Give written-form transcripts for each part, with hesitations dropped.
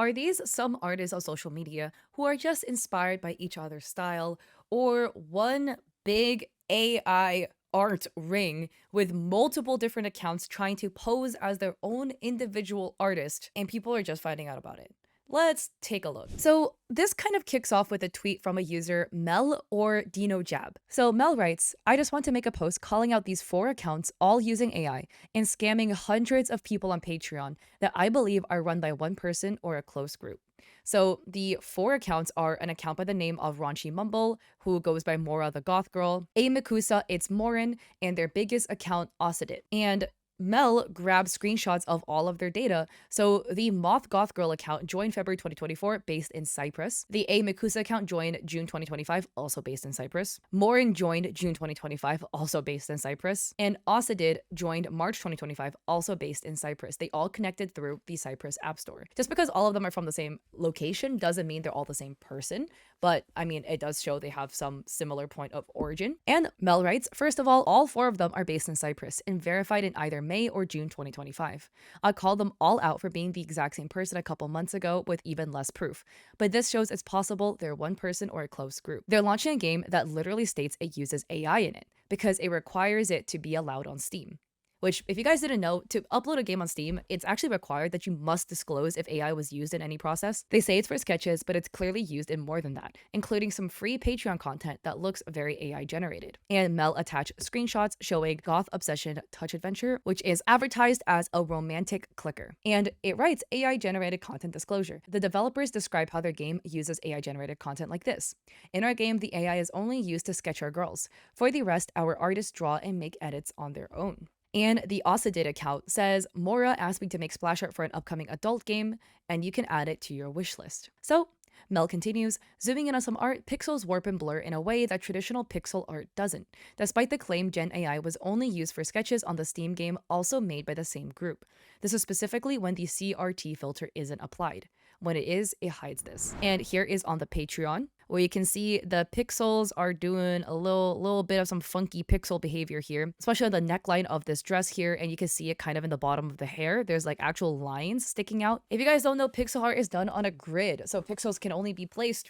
Are these some artists on social media who are just inspired by each other's style, or one big AI art ring with multiple different accounts trying to pose as their own individual artist, and people are just finding out about it? Let's take a look. So this kind of kicks off with a tweet from a user, Mel or Dino Jab. So Mel writes, I just want to make a post calling out these 4 accounts all using AI and scamming hundreds of people on Patreon that I believe are run by one person or a close group. So the 4 accounts are an account by the name of Raunchy Mumble, who goes by Mora the Goth Girl, A Makusa, Its Morrin, and their biggest account, Osidid. And Mel grabbed screenshots of all of their data. So the Moth Goth Girl account joined February 2024, based in Cyprus. The A Makusa account joined June 2025, also based in Cyprus. Morin joined June 2025, also based in Cyprus. And Osidid joined March 2025, also based in Cyprus. They all connected through the Cyprus App Store. Just because all of them are from the same location doesn't mean they're all the same person, but I mean, it does show they have some similar point of origin. And Mel writes, first of all 4 of them are based in Cyprus and verified in either May or June 2025. I called them all out for being the exact same person a couple months ago with even less proof. But this shows it's possible they're one person or a close group. They're launching a game that literally states it uses AI in it because it requires it to be allowed on Steam. Which, if you guys didn't know, to upload a game on Steam, it's actually required that you must disclose if AI was used in any process. They say it's for sketches, but it's clearly used in more than that, including some free Patreon content that looks very AI generated. And Mel attached screenshots showing Goth Obsession Touch Adventure, which is advertised as a romantic clicker. And it writes AI generated content disclosure. The developers describe how their game uses AI generated content like this. In our game, the AI is only used to sketch our girls. For the rest, our artists draw and make edits on their own. And the Osidid account says, Mora asked me to make splash art for an upcoming adult game, and you can add it to your wish list. So, Mel continues, zooming in on some art, pixels warp and blur in a way that traditional pixel art doesn't, despite the claim Gen AI was only used for sketches on the Steam game also made by the same group. This is specifically when the CRT filter isn't applied. When it is, it hides this. And here is on the Patreon, where you can see the pixels are doing a little bit of some funky pixel behavior here, especially on the neckline of this dress here, and you can see it kind of in the bottom of the hair. There's like actual lines sticking out. If you guys don't know, pixel art is done on a grid, so pixels can only be placed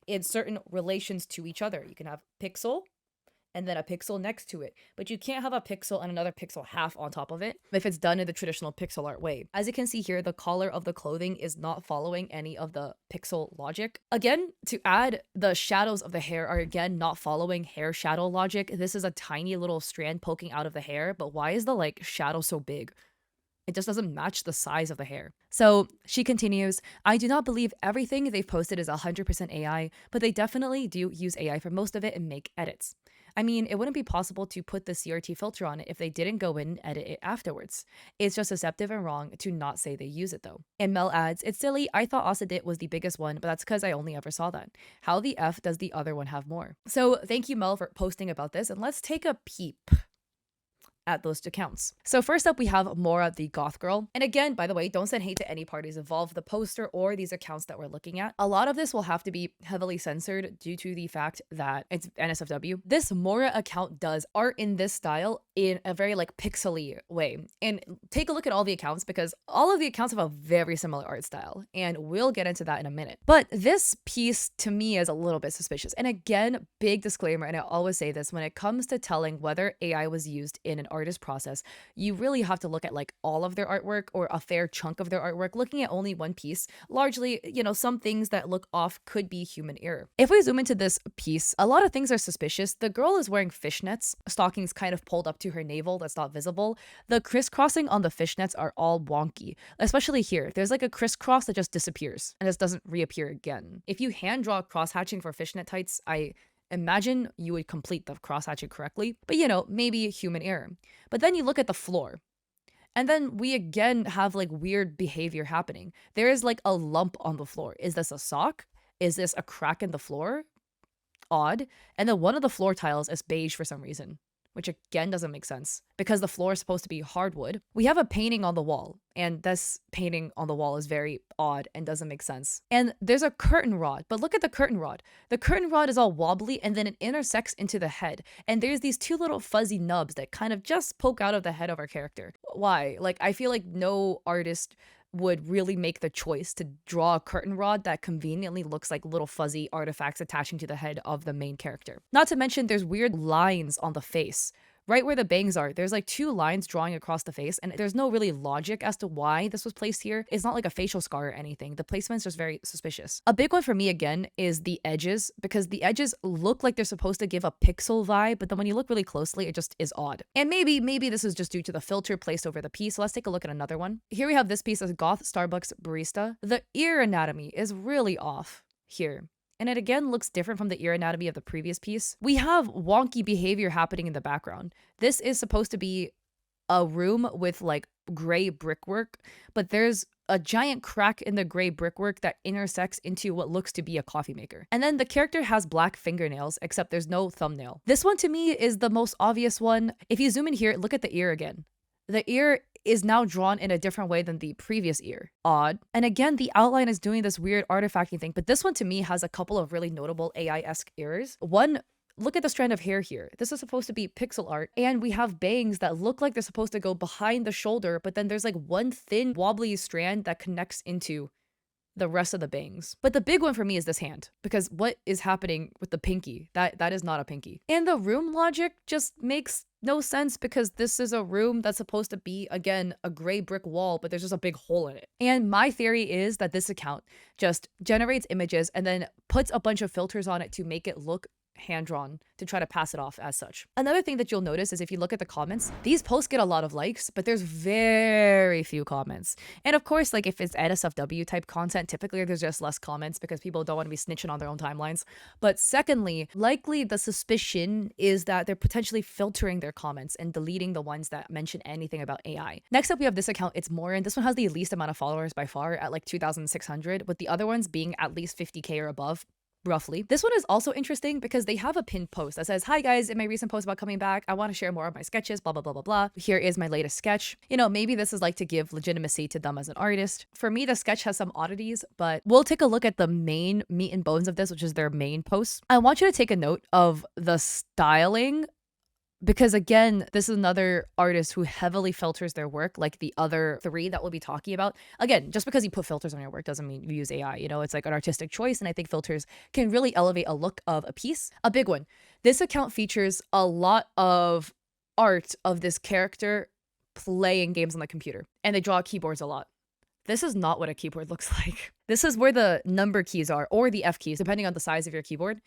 in certain relations to each other. You can have pixel and then a pixel next to it. But you can't have a pixel and another pixel half on top of it if it's done in the traditional pixel art way. As you can see here, the collar of the clothing is not following any of the pixel logic. Again, to add, the shadows of the hair are again not following hair shadow logic. This is a tiny little strand poking out of the hair, but why is the shadow so big? It just doesn't match the size of the hair. So she continues, I do not believe everything they've posted is 100% AI, but they definitely do use AI for most of it and make edits. I mean, it wouldn't be possible to put the CRT filter on it if they didn't go in and edit it afterwards. It's just deceptive and wrong to not say they use it though. And Mel adds, it's silly, I thought Osidit was the biggest one, but that's because I only ever saw that. How the F does the other one have more? So thank you, Mel, for posting about this, and let's take a peep at those accounts. So first up, we have Mora the Goth Girl. And again, by the way, don't send hate to any parties involved, the poster or these accounts that we're looking at. A lot of this will have to be heavily censored due to the fact that it's NSFW. This Mora account does art in this style in a very pixely way. And take a look at all the accounts because all of the accounts have a very similar art style. And we'll get into that in a minute. But this piece to me is a little bit suspicious. And again, big disclaimer, and I always say this, when it comes to telling whether AI was used in an artist process, you really have to look at all of their artwork or a fair chunk of their artwork. Looking at only one piece, largely, some things that look off could be human error. If we zoom into this piece, a lot of things are suspicious. The girl is wearing fishnets, stockings kind of pulled up to her navel that's not visible. The crisscrossing on the fishnets are all wonky, especially here. There's a crisscross that just disappears and just doesn't reappear again. If you hand draw cross hatching for fishnet tights, I imagine you would complete the cross-hatching correctly, but maybe human error. But then you look at the floor, and then we again have weird behavior happening. There is a lump on the floor. Is this a sock? Is this a crack in the floor? Odd. And then one of the floor tiles is beige for some reason, which again doesn't make sense because the floor is supposed to be hardwood. We have a painting on the wall, and this painting on the wall is very odd and doesn't make sense. And there's a curtain rod, but look at the curtain rod. The curtain rod is all wobbly and then it intersects into the head. And there's these 2 little fuzzy nubs that kind of just poke out of the head of our character. Why? I feel like no artist would really make the choice to draw a curtain rod that conveniently looks like little fuzzy artifacts attaching to the head of the main character. Not to mention, there's weird lines on the face. Right where the bangs are, there's like two lines drawing across the face, and there's no really logic as to why this was placed here. It's not like a facial scar or anything. The placement's just very suspicious. A big one for me, again, is the edges, because the edges look like they're supposed to give a pixel vibe, but then when you look really closely, it just is odd. And maybe this is just due to the filter placed over the piece. So let's take a look at another one. Here we have this piece of Goth Starbucks Barista. The ear anatomy is really off here. And it again looks different from the ear anatomy of the previous piece. We have wonky behavior happening in the background. This is supposed to be a room with like gray brickwork, but there's a giant crack in the gray brickwork that intersects into what looks to be a coffee maker. And then the character has black fingernails, except there's no thumbnail. This one to me is the most obvious one. If you zoom in here, look at the ear again. The ear is now drawn in a different way than the previous ear. Odd. And again, the outline is doing this weird artifacting thing, but this one to me has a couple of really notable AI-esque errors. One, look at the strand of hair here. This is supposed to be pixel art, and we have bangs that look like they're supposed to go behind the shoulder, but then there's like one thin, wobbly strand that connects into the rest of the bangs. But the big one for me is this hand, because what is happening with the pinky? That is not a pinky. And the room logic just makes no sense, because this is a room that's supposed to be, again, a gray brick wall, but there's just a big hole in it. And my theory is that this account just generates images and then puts a bunch of filters on it to make it look hand-drawn, to try to pass it off as such. Another thing that you'll notice is if you look at the comments, these posts get a lot of likes, but there's very few comments. And of course, like if it's NSFW type content, typically there's just less comments because people don't want to be snitching on their own timelines. But secondly, likely the suspicion is that they're potentially filtering their comments and deleting the ones that mention anything about AI. Next up, we have this account, Its Morrin. This one has the least amount of followers by far at like 2,600, with the other ones being at least 50K or above. Roughly. This one is also interesting because they have a pinned post that says, "Hi guys, in my recent post about coming back, I want to share more of my sketches, blah, blah, blah, blah, blah. Here is my latest sketch." You know, maybe this is like to give legitimacy to them as an artist. For me, the sketch has some oddities, but we'll take a look at the main meat and bones of this, which is their main post. I want you to take a note of the styling, because again, this is another artist who heavily filters their work, like the other three that we'll be talking about. Again, just because you put filters on your work doesn't mean you use AI, you know, it's like an artistic choice, and I think filters can really elevate a look of a piece. A big one. This account features a lot of art of this character playing games on the computer, and they draw keyboards a lot. This is not what a keyboard looks like. This is where the number keys are, or the F keys, depending on the size of your keyboard.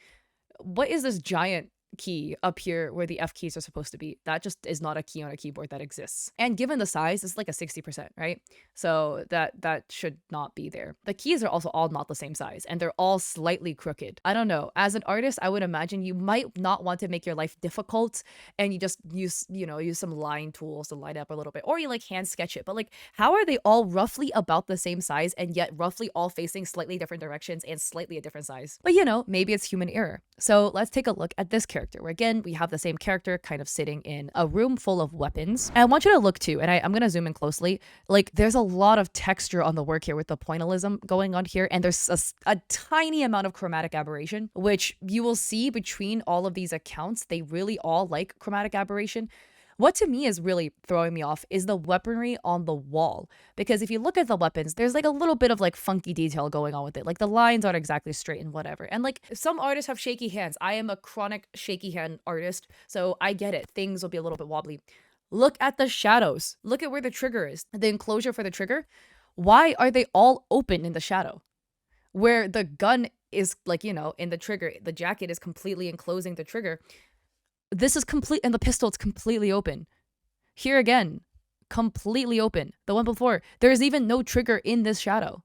What is this giant key up here where the F keys are supposed to be? That just is not a key on a keyboard that exists. And given the size, it's like a 60%, right? So that should not be there. The keys are also all not the same size, and they're all slightly crooked. I don't know. As an artist, I would imagine you might not want to make your life difficult, and you just use some line tools to line up a little bit, or you like hand sketch it. But like, how are they all roughly about the same size and yet roughly all facing slightly different directions and slightly a different size? But you know, maybe it's human error. So let's take a look at this character, where again, we have the same character kind of sitting in a room full of weapons. And I want you to look too, and I'm going to zoom in closely. Like, there's a lot of texture on the work here with the pointillism going on here, and there's a tiny amount of chromatic aberration, which you will see between all of these accounts. They really all like chromatic aberration. What to me is really throwing me off is the weaponry on the wall. Because if you look at the weapons, there's like a little bit of like funky detail going on with it. Like the lines aren't exactly straight and whatever. And like some artists have shaky hands. I am a chronic shaky hand artist, so I get it. Things will be a little bit wobbly. Look at the shadows. Look at where the trigger is. The enclosure for the trigger. Why are they all open in the shadow? Where the gun is like, you know, in the trigger, the jacket is completely enclosing the trigger. This is complete, and the pistol is completely open. Here again, completely open. The one before, there's even no trigger in this shadow.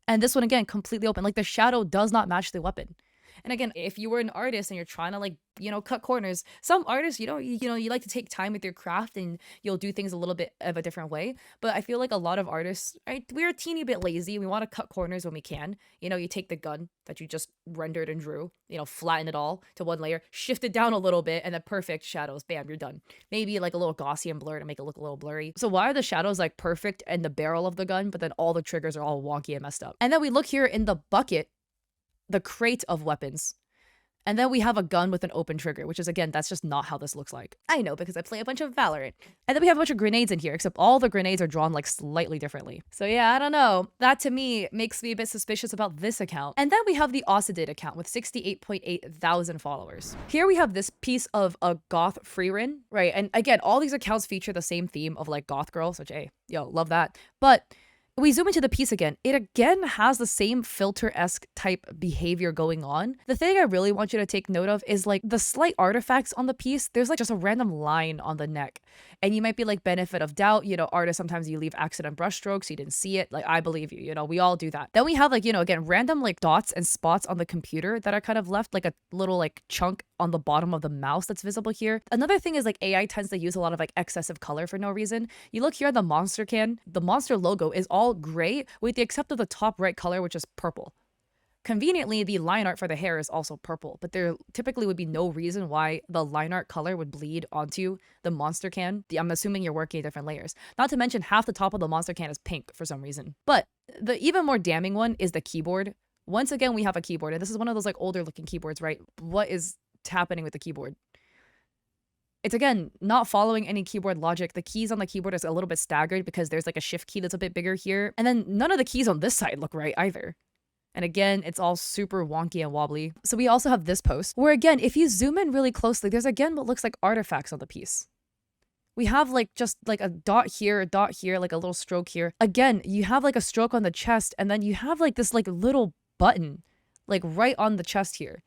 And this one again, completely open. Like the shadow does not match the weapon. And again, if you were an artist and you're trying to like, you know, cut corners, some artists, you like to take time with your craft and you'll do things a little bit of a different way. But I feel like a lot of artists, right, we're a teeny bit lazy. We want to cut corners when we can. You know, you take the gun that you just rendered and drew, you know, flatten it all to one layer, shift it down a little bit, and then perfect shadows. Bam, you're done. Maybe like a little Gaussian blur to make it look a little blurry. So why are the shadows like perfect in the barrel of the gun, but then all the triggers are all wonky and messed up? And then we look here in the bucket, the crate of weapons. And then we have a gun with an open trigger, which is, again, that's just not how this looks like. I know, because I play a bunch of Valorant. And then we have a bunch of grenades in here, except all the grenades are drawn like slightly differently. So yeah, I don't know. That to me makes me a bit suspicious about this account. And then we have the Osidid account with 68.8 thousand followers. Here we have this piece of a Goth freerun, right? And again, all these accounts feature the same theme of like Goth girls, which, hey, yo, love that. But we zoom into the piece again. It again has the same filter-esque type behavior going on. The thing I really want you to take note of is like the slight artifacts on the piece. There's like just a random line on the neck. And you might be like, benefit of doubt, you know, artists, sometimes you leave accident brush strokes, you didn't see it. Like, I believe you, you know, we all do that. Then we have like, you know, again, random like dots and spots on the computer that are kind of left, like a little like chunk on the bottom of the mouse that's visible here. Another thing is like AI tends to use a lot of like excessive color for no reason. You look here at the monster can, the monster logo is all gray with the except of the top right color, which is purple. Conveniently, the line art for the hair is also purple, but there typically would be no reason why the line art color would bleed onto the monster can. I'm assuming you're working in different layers. Not to mention half the top of the monster can is pink for some reason. But the even more damning one is the keyboard. Once again, we have a keyboard, and this is one of those like older looking keyboards, right? What is happening with the keyboard? It's again not following any keyboard logic. The keys on the keyboard is a little bit staggered because there's like a shift key that's a bit bigger here. And then none of the keys on this side look right either. And again, it's all super wonky and wobbly. So we also have this post where, again, if you zoom in really closely, there's again what looks like artifacts on the piece. We have like just like a dot here, like a little stroke here. Again, you have like a stroke on the chest, and then you have like this like little button like right on the chest here.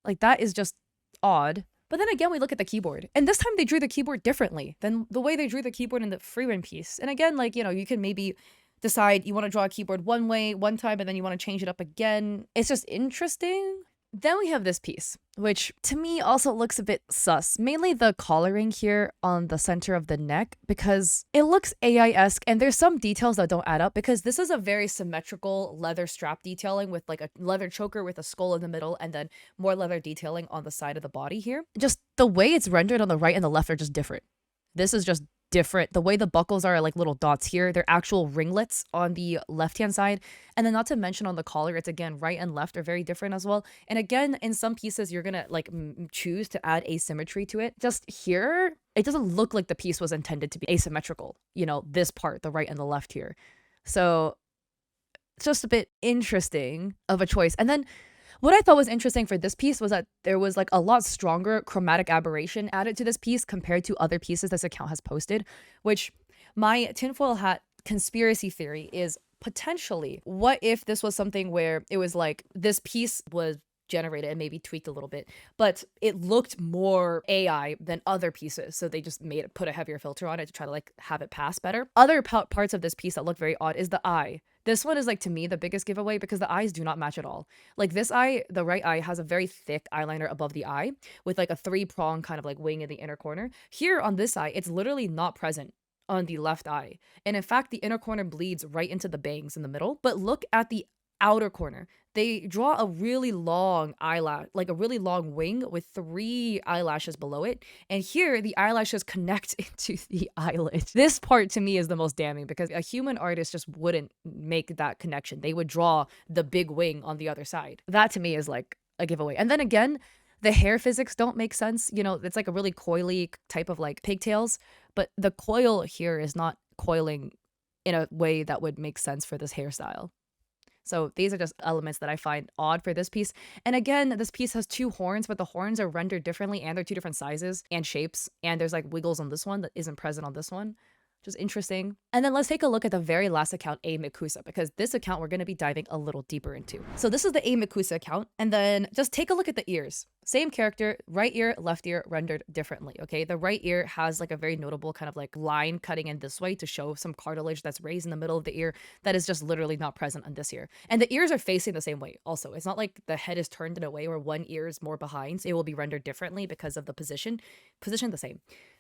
Like that is just odd. But then again, we look at the keyboard, and this time they drew the keyboard differently than the way they drew the keyboard in the freerun piece. And again, like, you know, you can maybe decide you want to draw a keyboard one way one time and then you want to change it up again. It's just interesting. Then we have this piece, which to me also looks a bit sus. Mainly the collaring here on the center of the neck, because it looks AI-esque and there's some details that don't add up, because this is a very symmetrical leather strap detailing with like a leather choker with a skull in the middle and then more leather detailing on the side of the body here. Just the way it's rendered on the right and the left are just different. This is just different. The way the buckles are like little dots here, they're actual ringlets on the left-hand side. And then not to mention on the collar, it's again right and left are very different as well. And again, in some pieces, you're gonna like choose to add asymmetry to it. Just here, it doesn't look like the piece was intended to be asymmetrical. You know, this part, the right and the left here. So it's just a bit interesting of a choice. And then what I thought was interesting for this piece was that there was like a lot stronger chromatic aberration added to this piece compared to other pieces this account has posted, which my tinfoil hat conspiracy theory is potentially, what if this was something where it was like this piece was generated and maybe tweaked a little bit, but it looked more AI than other pieces, so they just put a heavier filter on it to try to like have it pass better. Other parts of this piece that look very odd is the eye. This one is like, to me, the biggest giveaway because the eyes do not match at all. Like this eye, the right eye has a very thick eyeliner above the eye with like a 3-prong kind of like wing in the inner corner. Here on this eye, it's literally not present on the left eye. And in fact, the inner corner bleeds right into the bangs in the middle. But look at the outer corner. They draw a really long eyelash, like a really long wing with 3 eyelashes below it. And here the eyelashes connect into the eyelid. This part to me is the most damning because a human artist just wouldn't make that connection. They would draw the big wing on the other side. That to me is like a giveaway. And then again, the hair physics don't make sense. You know, it's like a really coily type of like pigtails, but the coil here is not coiling in a way that would make sense for this hairstyle. So these are just elements that I find odd for this piece. And again, this piece has 2 horns, but the horns are rendered differently and they're 2 different sizes and shapes. And there's like wiggles on this one that isn't present on this one. Just interesting. And then let's take a look at the very last account, A Makusa, because this account we're going to be diving a little deeper into. So this is the A Makusa account, and then just take a look at the ears. Same character, right ear, left ear, rendered differently, okay? The right ear has like a very notable kind of like line cutting in this way to show some cartilage that's raised in the middle of the ear that is just literally not present on this ear. And the ears are facing the same way also. It's not like the head is turned in a way where one ear is more behind, so it will be rendered differently because of the position the same.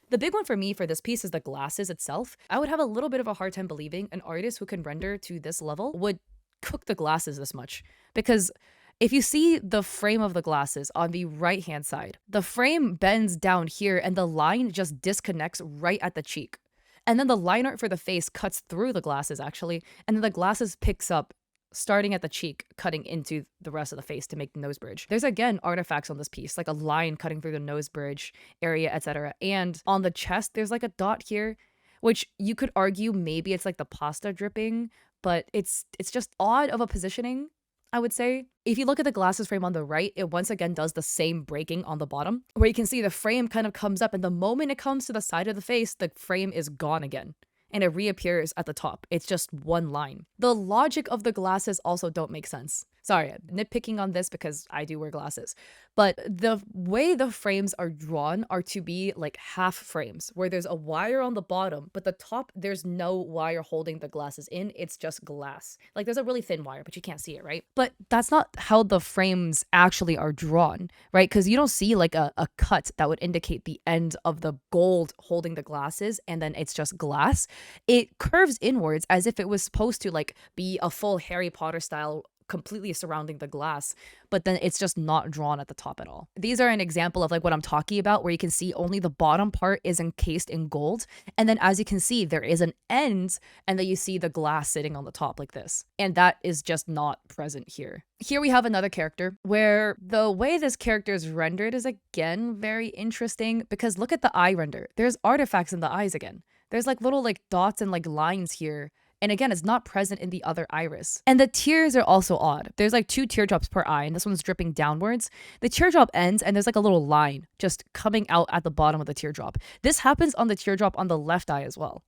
The big one for me for this piece is the glasses itself. I would have a little bit of a hard time believing an artist who can render to this level would cook the glasses this much. Because if you see the frame of the glasses on the right-hand side, the frame bends down here and the line just disconnects right at the cheek. And then the line art for the face cuts through the glasses actually, and then the glasses picks up starting at the cheek, cutting into the rest of the face to make the nose bridge. There's again artifacts on this piece, like a line cutting through the nose bridge area, etc. And on the chest, there's like a dot here, which you could argue maybe it's like the pasta dripping, but it's just odd of a positioning, I would say. If you look at the glasses frame on the right, it once again does the same breaking on the bottom, where you can see the frame kind of comes up, and the moment it comes to the side of the face, the frame is gone again. And it reappears at the top. It's just one line. The logic of the glasses also don't make sense. Sorry, nitpicking on this because I do wear glasses. But the way the frames are drawn are to be like half frames, where there's a wire on the bottom, but the top, there's no wire holding the glasses in. It's just glass. Like there's a really thin wire, but you can't see it, right? But that's not how the frames actually are drawn, right? Because you don't see like a cut that would indicate the end of the gold holding the glasses, and then it's just glass. It curves inwards as if it was supposed to like be a full Harry Potter style completely surrounding the glass, but then it's just not drawn at the top at all. These are an example of like what I'm talking about, where you can see only the bottom part is encased in gold, and then as you can see there is an end, and then you see the glass sitting on the top like this, and that is just not present here. Here we have another character where the way this character is rendered is again very interesting, because look at the eye render. There's artifacts in the eyes again. There's like little like dots and like lines here. And again, it's not present in the other iris. And the tears are also odd. There's like 2 teardrops per eye, and this one's dripping downwards. The teardrop ends, and there's like a little line just coming out at the bottom of the teardrop. This happens on the teardrop on the left eye as well,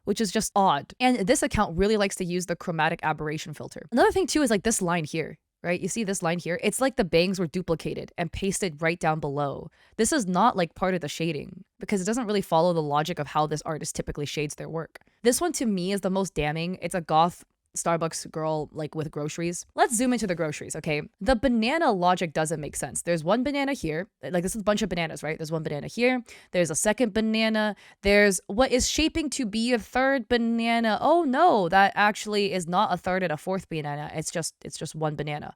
which is just odd. And this account really likes to use the chromatic aberration filter. Another thing too is like this line here. Right? You see this line here? It's like the bangs were duplicated and pasted right down below. This is not like part of the shading, because it doesn't really follow the logic of how this artist typically shades their work. This one to me is the most damning. It's a goth Starbucks girl like with groceries. Let's zoom into the groceries, okay? The banana logic doesn't make sense. There's one banana here. Like this is a bunch of bananas, right? There's one banana here. There's a second banana. There's what is shaping to be a third banana. Oh no, that actually is not a third and a fourth banana. It's just one banana.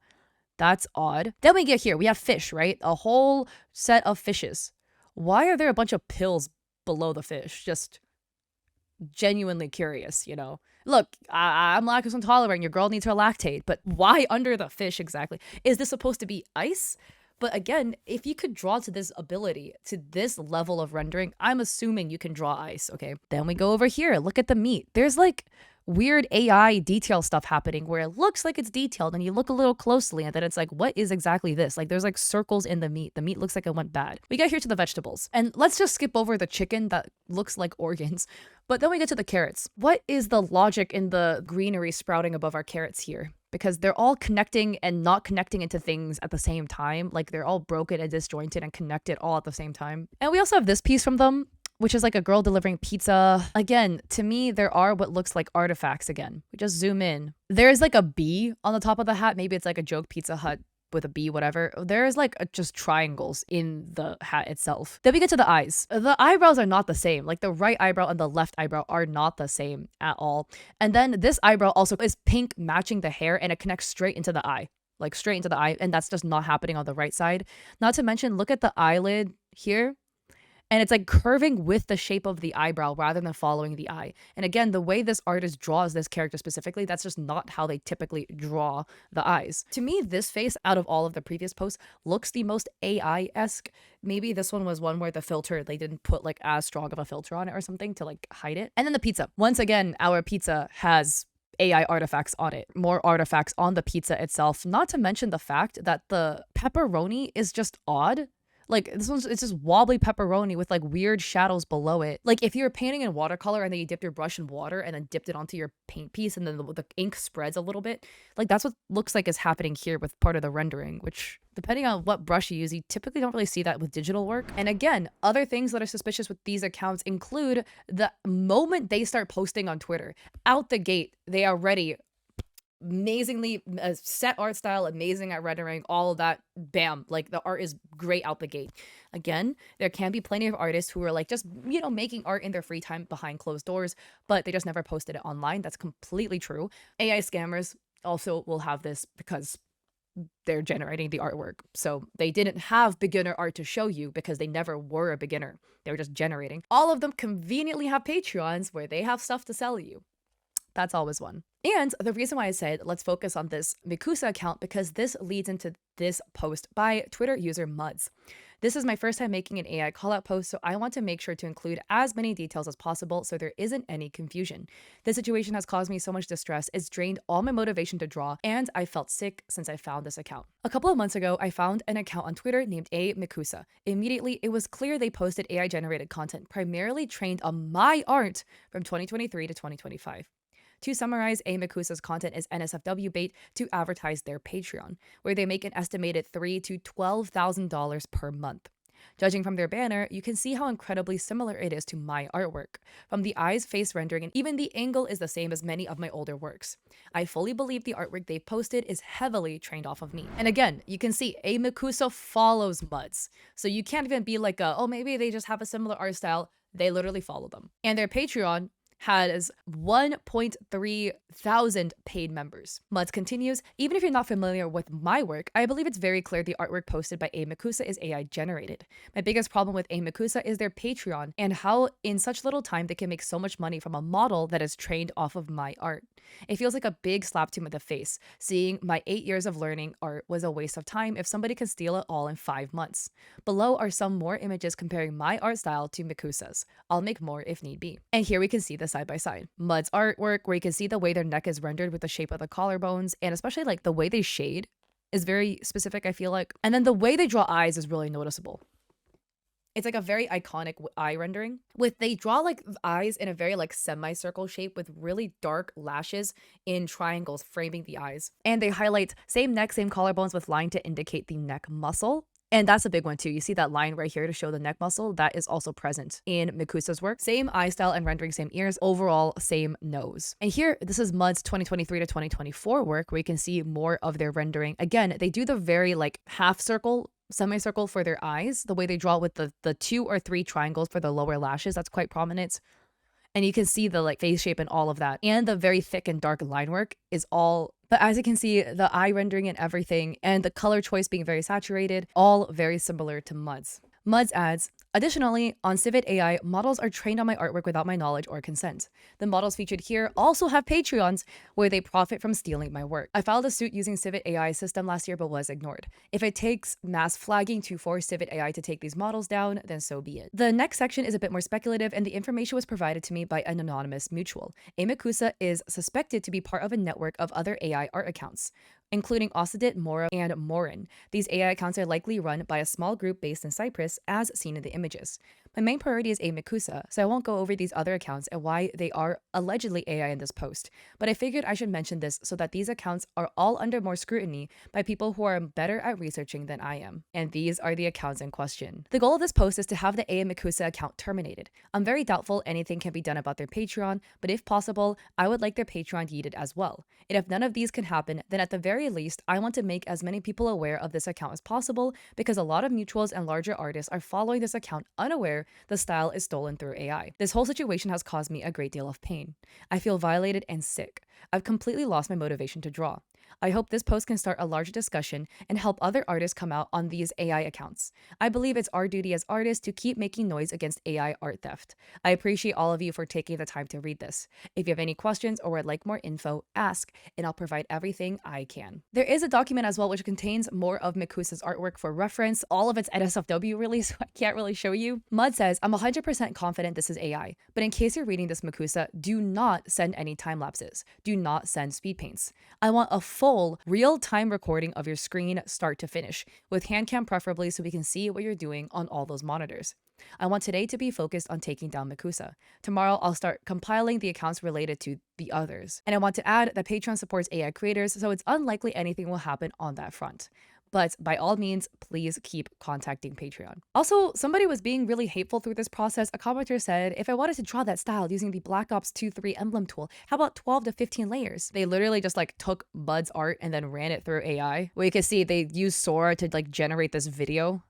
That's odd. Then we get here. We have fish, right? A whole set of fishes. Why are there a bunch of pills below the fish? Just genuinely curious, you know? Look, I'm lactose intolerant. Your girl needs her lactate. But why under the fish exactly? Is this supposed to be ice? But again, if you could draw to this ability, to this level of rendering, I'm assuming you can draw ice, okay? Then we go over here. Look at the meat. There's like weird AI detail stuff happening where it looks like it's detailed, and you look a little closely and then it's like, what is exactly this? Like there's like circles in the meat. The meat looks like it went bad. We get here to the vegetables, and let's just skip over the chicken that looks like organs. But then we get to the carrots. What is the logic in the greenery sprouting above our carrots here? Because they're all connecting and not connecting into things at the same time. Like they're all broken and disjointed and connected all at the same time. And we also have this piece from them, which is like a girl delivering pizza. Again, to me, there are what looks like artifacts again. We just zoom in. There's like a bee on the top of the hat. Maybe it's like a joke Pizza Hut with a bee, whatever. There's like just triangles in the hat itself. Then we get to the eyes. The eyebrows are not the same. Like the right eyebrow and the left eyebrow are not the same at all. And then this eyebrow also is pink, matching the hair, and it connects straight into the eye. Like straight into the eye, and that's just not happening on the right side. Not to mention, look at the eyelid here. And it's like curving with the shape of the eyebrow rather than following the eye. And again, the way this artist draws this character specifically, that's just not how they typically draw the eyes. To me, this face, out of all of the previous posts, looks the most AI-esque. Maybe this one was one where the filter, they didn't put like as strong of a filter on it or something to like hide it. And then the pizza. Once again, our pizza has AI artifacts on it. More artifacts on the pizza itself. Not to mention the fact that the pepperoni is just odd. Like this one's, it's just wobbly pepperoni with like weird shadows below it. Like if you're painting in watercolor and then you dipped your brush in water and then dipped it onto your paint piece and then the ink spreads a little bit, like that's what looks like is happening here with part of the rendering, which depending on what brush you use, you typically don't really see that with digital work. And again, other things that are suspicious with these accounts include the moment they start posting on Twitter, out the gate, they are ready. Amazingly set art style, amazing at rendering, all of that, bam, like the art is great out the gate. Again, there can be plenty of artists who are like just, you know, making art in their free time behind closed doors, but they just never posted it online. That's completely true. AI scammers also will have this because they're generating the artwork. So they didn't have beginner art to show you because they never were a beginner. They were just generating. All of them conveniently have Patreons where they have stuff to sell you. That's always one. And the reason why I said let's focus on this Makusa account because this leads into this post by Twitter user Muds. This is my first time making an AI callout post, so I want to make sure to include as many details as possible so there isn't any confusion. This situation has caused me so much distress, it's drained all my motivation to draw, and I felt sick since I found this account. A couple of months ago, I found an account on Twitter named A Makusa. Immediately, it was clear they posted AI generated content primarily trained on my art from 2023 to 2025. To summarize, A Makusa's content is NSFW bait to advertise their Patreon, where they make an estimated $3,000 to $12,000 per month. Judging from their banner, you can see how incredibly similar it is to my artwork. From the eyes, face rendering, and even the angle is the same as many of my older works. I fully believe the artwork they've posted is heavily trained off of me. And again, you can see A Makusa follows Muds. So you can't even be like, oh, maybe they just have a similar art style. They literally follow them. And their Patreon has 1.3 thousand paid members. Muds continues, even if you're not familiar with my work, I believe it's very clear the artwork posted by A Makusa is AI generated. My biggest problem with A Makusa is their Patreon and how in such little time they can make so much money from a model that is trained off of my art. It feels like a big slap to the face, seeing my 8 years of learning art was a waste of time if somebody can steal it all in 5 months. Below are some more images comparing my art style to Makusa's. I'll make more if need be. And here we can see the side by side. Mud's artwork, where you can see the way their neck is rendered with the shape of the collarbones, and especially like the way they shade is very specific, I feel like. And then the way they draw eyes is really noticeable. It's like a very iconic eye rendering with they draw like eyes in a very like semicircle shape with really dark lashes in triangles framing the eyes. And they highlight same neck, same collarbones with line to indicate the neck muscle. And that's a big one too. You see that line right here to show the neck muscle that is also present in Makusa's work. Same eye style and rendering, same ears, overall same nose. And here, this is Mud's 2023 to 2024 work where you can see more of their rendering. Again, they do the very like half circle, semicircle for their eyes, the way they draw with the 2 or 3 triangles for the lower lashes. That's quite prominent. And you can see the like face shape and all of that. And the very thick and dark line work is all, but as you can see, the eye rendering and everything and the color choice being very saturated, all very similar to Mud's. Muds adds, additionally, on Civet AI, models are trained on my artwork without my knowledge or consent. The models featured here also have Patreons where they profit from stealing my work. I filed a suit using Civet AI system last year but was ignored. If it takes mass flagging to force Civet AI to take these models down, then so be it. The next section is a bit more speculative and the information was provided to me by an anonymous mutual. A Makusa is suspected to be part of a network of other AI art accounts, including Osidid, Mora, and Morrin. These AI accounts are likely run by a small group based in Cyprus, as seen in the images. My main priority is A Makusa, so I won't go over these other accounts and why they are allegedly AI in this post, but I figured I should mention this so that these accounts are all under more scrutiny by people who are better at researching than I am. And these are the accounts in question. The goal of this post is to have the A Makusa account terminated. I'm very doubtful anything can be done about their Patreon, but if possible, I would like their Patreon yeeted as well. And if none of these can happen, then at the very least, I want to make as many people aware of this account as possible because a lot of mutuals and larger artists are following this account unaware the style is stolen through AI. This whole situation has caused me a great deal of pain. I feel violated and sick. I've completely lost my motivation to draw. I hope this post can start a larger discussion and help other artists come out on these AI accounts. I believe it's our duty as artists to keep making noise against AI art theft. I appreciate all of you for taking the time to read this. If you have any questions or would like more info, ask, and I'll provide everything I can. There is a document as well which contains more of Makusa's artwork for reference. All of its NSFW release, so I can't really show you. Mud says, I'm 100% confident this is AI, but in case you're reading this Makusa, do not send any time lapses. Do not send speed paints. I want a full real-time recording of your screen start to finish, with hand cam preferably so we can see what you're doing on all those monitors. I want today to be focused on taking down Makusa. Tomorrow, I'll start compiling the accounts related to the others. And I want to add that Patreon supports AI creators, so it's unlikely anything will happen on that front. But by all means, please keep contacting Patreon. Also, somebody was being really hateful through this process. A commenter said, if I wanted to draw that style using the Black Ops 2-3 emblem tool, how about 12 to 15 layers? They literally just like took Bud's art and then ran it through AI. Well, you can see they used Sora to like generate this video.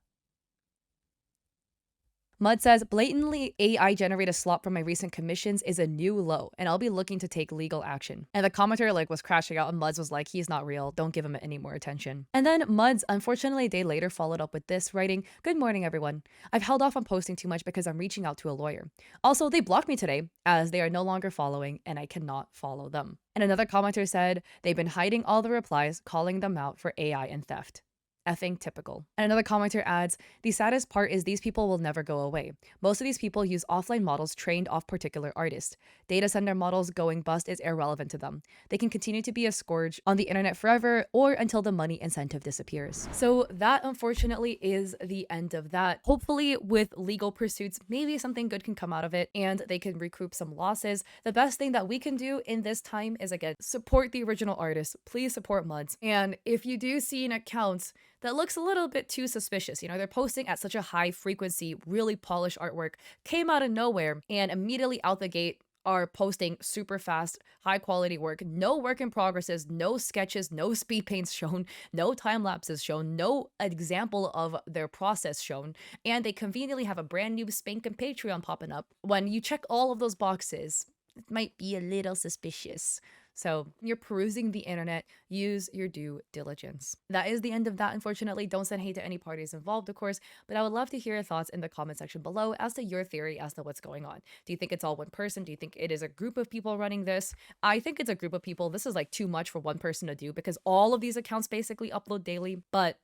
Mud says, blatantly AI generated slop from my recent commissions is a new low, and I'll be looking to take legal action. And the commenter was crashing out, and Muds was like, he's not real. Don't give him any more attention. And then Muds, unfortunately, a day later followed up with this, writing, good morning, everyone. I've held off on posting too much because I'm reaching out to a lawyer. Also, they blocked me today as they are no longer following and I cannot follow them. And another commenter said, they've been hiding all the replies, calling them out for AI and theft. Effing typical. And another commenter adds, the saddest part is these people will never go away. Most of these people use offline models trained off particular artists. Data center models going bust is irrelevant to them. They can continue to be a scourge on the internet forever or until the money incentive disappears. So that unfortunately is the end of that. Hopefully with legal pursuits, maybe something good can come out of it and they can recoup some losses. The best thing that we can do in this time is, again, support the original artists. Please support Muds. And if you do see an account that looks a little bit too suspicious. You know, they're posting at such a high frequency, really polished artwork, came out of nowhere, and immediately out the gate are posting super fast, high quality work, no work in progresses, no sketches, no speed paints shown, no time lapses shown, no example of their process shown, and they conveniently have a brand new spanking Patreon popping up. When you check all of those boxes, it might be a little suspicious. So you're perusing the internet, use your due diligence. That is the end of that, unfortunately. Don't send hate to any parties involved, of course, but I would love to hear your thoughts in the comment section below as to your theory as to what's going on. Do you think it's all one person? Do you think it is a group of people running this? I think it's a group of people. This is like too much for one person to do because all of these accounts basically upload daily, but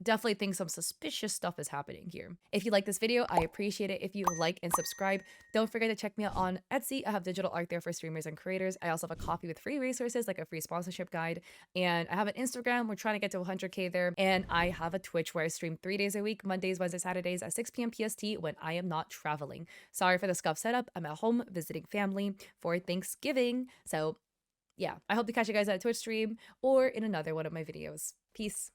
definitely think some suspicious stuff is happening here. If you like this video, I appreciate it if you like and subscribe. Don't forget to check me out on Etsy. I have digital art there for streamers and creators. I also have a copy with free resources like a free sponsorship guide. And I have an Instagram. We're trying to get to 100K there. And I have a Twitch where I stream 3 days a week, Mondays, Wednesdays, Saturdays at 6 p.m. PST when I am not traveling. Sorry for the scuff setup. I'm at home visiting family for Thanksgiving. So yeah, I hope to catch you guys at a Twitch stream or in another one of my videos. Peace.